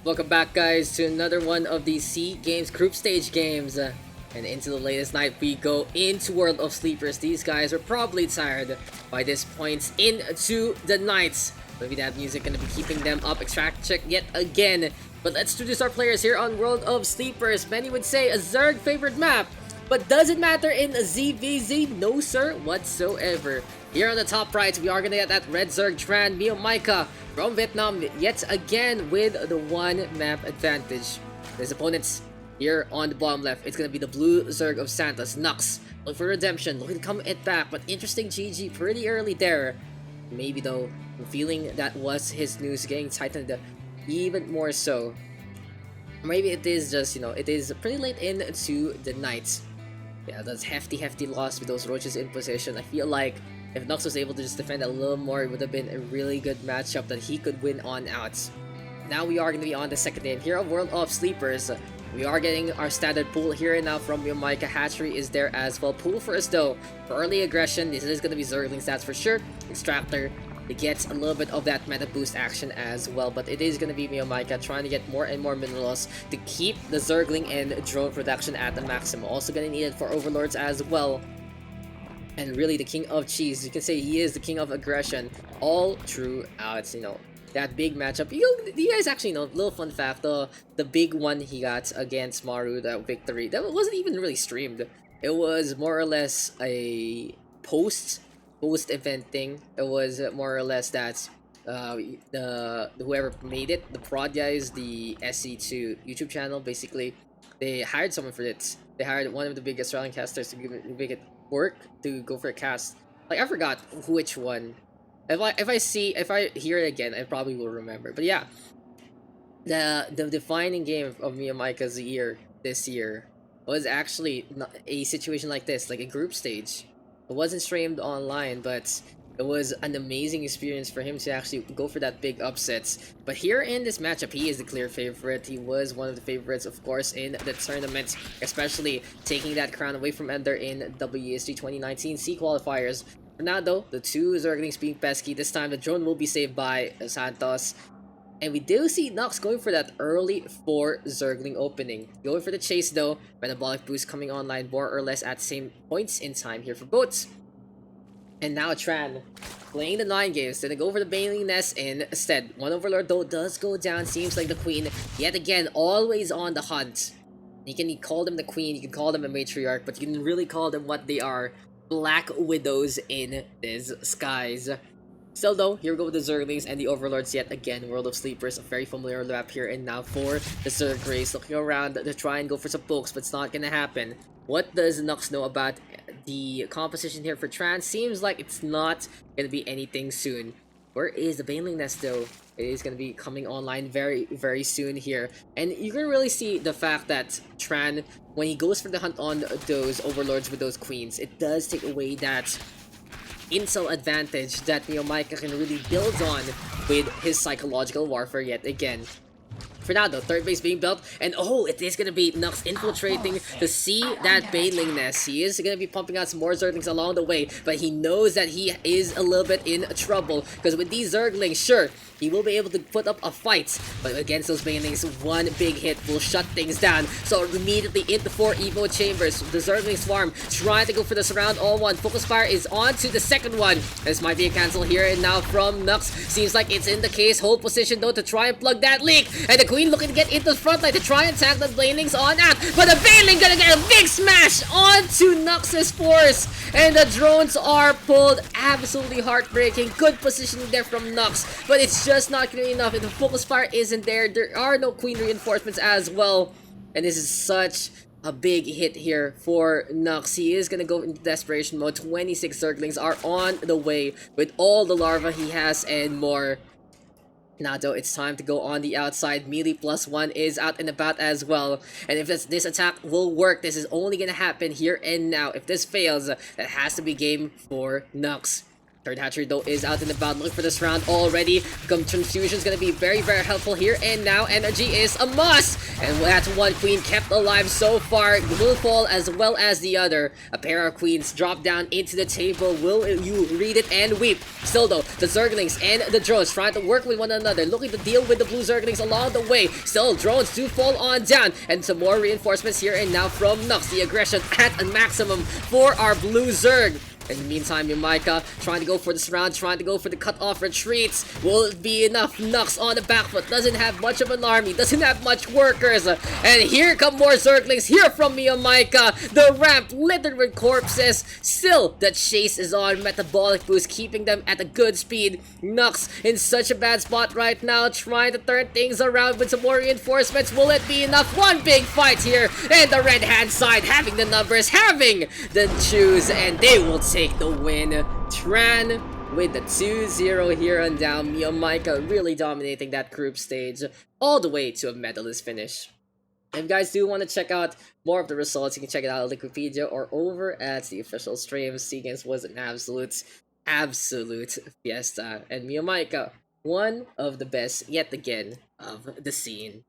Welcome back, guys, to another one of these SEA Games group stage games. And into the latest night, we go into World of Sleepers. These guys are probably tired by this point into the night. Maybe that music gonna be keeping them up. Extract check yet again. But let's introduce our players here on World of Sleepers. Many would say a Zerg favorite map. But does it matter in ZVZ? No, sir, whatsoever. Here on the top right, we are gonna get that red Zerg Tran MeomaikA from Vietnam yet again with the one map advantage. His opponents here on the bottom left, it's gonna be the blue Zerg of Santos, NUKS. Look for redemption, looking to come it back, but interesting GG pretty early there. Maybe though, I'm feeling that was his news getting tightened even more so. Maybe it is just, it is pretty late into the night. Yeah, that's hefty loss with those roaches in position. I feel like if NUKS was able to just defend a little more, it would have been a really good matchup that he could win on out. Now we are going to be on the second game here of World of Sleepers. We are getting our standard pool here and now from MeomaikA. Hatchery is there as well. Pool for us though. For early aggression, this is going to be Zergling stats for sure. Extractor to get a little bit of that meta boost action as well, but it is going to be MeomaikA trying to get more and more minerals to keep the Zergling and drone production at the maximum. Also going to need it for Overlords as well. And really the king of cheese, you can say he is the king of aggression all throughout, that big matchup. You guys actually know, little fun fact, the big one he got against Maru, that victory, that wasn't even really streamed. It was more or less a post event thing. It was more or less that the whoever made it, the prod guys, the SC2 YouTube channel, basically they hired someone for it. They hired one of the biggest Australian casters to make it work to go for a cast. Like, I forgot which one. If I hear it again, I probably will remember. But yeah, the defining game of MeomaikA's year this year was actually a situation like this, like a group stage. It wasn't streamed online, but it was an amazing experience for him to actually go for that big upsets. But here in this matchup, he is the clear favorite. He was one of the favorites, of course, in the tournament, especially taking that crown away from Ender in WESG 2019 C qualifiers. For now, though, the two Zerglings being pesky. This time, the drone will be saved by Santos. And we do see NUKS going for that early 4 Zergling opening. Going for the chase, though. Metabolic boost coming online more or less at the same points in time here for both. And now Tran, playing the 9 games, gonna go for the Baneling Nest instead. One Overlord though does go down, seems like the Queen, yet again, always on the hunt. You can call them the Queen, you can call them a Matriarch, but you can really call them what they are, Black Widows in these skies. Still though, here we go with the Zerglings and the Overlords yet again. World of Sleepers, a very familiar map here, and now for the Zerg race, looking around to try and go for some pokes, but it's not gonna happen. What does NUKS know about the composition here for Tran? Seems like it's not gonna be anything soon. Where is the Baneling Nest though? It is gonna be coming online very soon here. And you can really see the fact that Tran, when he goes for the hunt on those Overlords with those Queens, it does take away that intel advantage that MeomaikA can really build on with his psychological warfare yet again. For now though, third base being built, and oh, it is gonna be NUKS infiltrating to see that Baneling Nest. He is gonna be pumping out some more Zerglings along the way, but he knows that he is a little bit in trouble, because with these Zerglings, sure, he will be able to put up a fight, but against those Banelings, one big hit will shut things down. So immediately into 4 Evo Chambers, the Zergling Swarm trying to go for the surround all one. Focus Fire is on to the second one. This might be a cancel here and now from NUKS. Seems like it's in the case. Hold position though to try and plug that leak, and the Queen looking to get into the front line to try and tag the Banelings on out, but the Baneling gonna get a big smash onto NUKS's force, and the drones are pulled. Absolutely heartbreaking. Good positioning there from NUKS, but it's just not gonna be enough. If the focus fire isn't there, there are no Queen reinforcements as well, and this is such a big hit here for NUKS. He is gonna go into desperation mode. 26 Zerglings are on the way with all the larvae he has and more. Now though, it's time to go on the outside. Melee +1 is out and about as well. And if this attack will work, this is only gonna happen here and now. If this fails, that has to be game for NUKS. Third hatchery though is out and about looking for this round already. Transfusion is going to be very, very helpful here. And now energy is a must. And that's one queen kept alive so far. Will fall as well as the other. A pair of queens drop down into the table. Will you read it and weep? Still though, the Zerglings and the drones trying to work with one another, looking to deal with the blue Zerglings along the way. Still, drones do fall on down. And some more reinforcements here and now from NUKS. The aggression at a maximum for our blue Zerg. In the meantime, MeomaikA trying to go for this round, trying to go for the cut-off retreats. Will it be enough? NUKS on the back foot, doesn't have much of an army, doesn't have much workers. And here come more Zerglings, here from MeomaikA. The ramp littered with corpses. Still, the chase is on. Metabolic boost, keeping them at a good speed. NUKS in such a bad spot right now, trying to turn things around with some more reinforcements. Will it be enough? One big fight here. And the red-hand side having the numbers, having the choose, and they will take the win. Tran with the 2-0 here on down. MeomaikA really dominating that group stage all the way to a medalist finish. If you guys do want to check out more of the results, you can check it out on Wikipedia or over at the official stream. SEA Games was an absolute fiesta. And MeomaikA, one of the best yet again of the scene.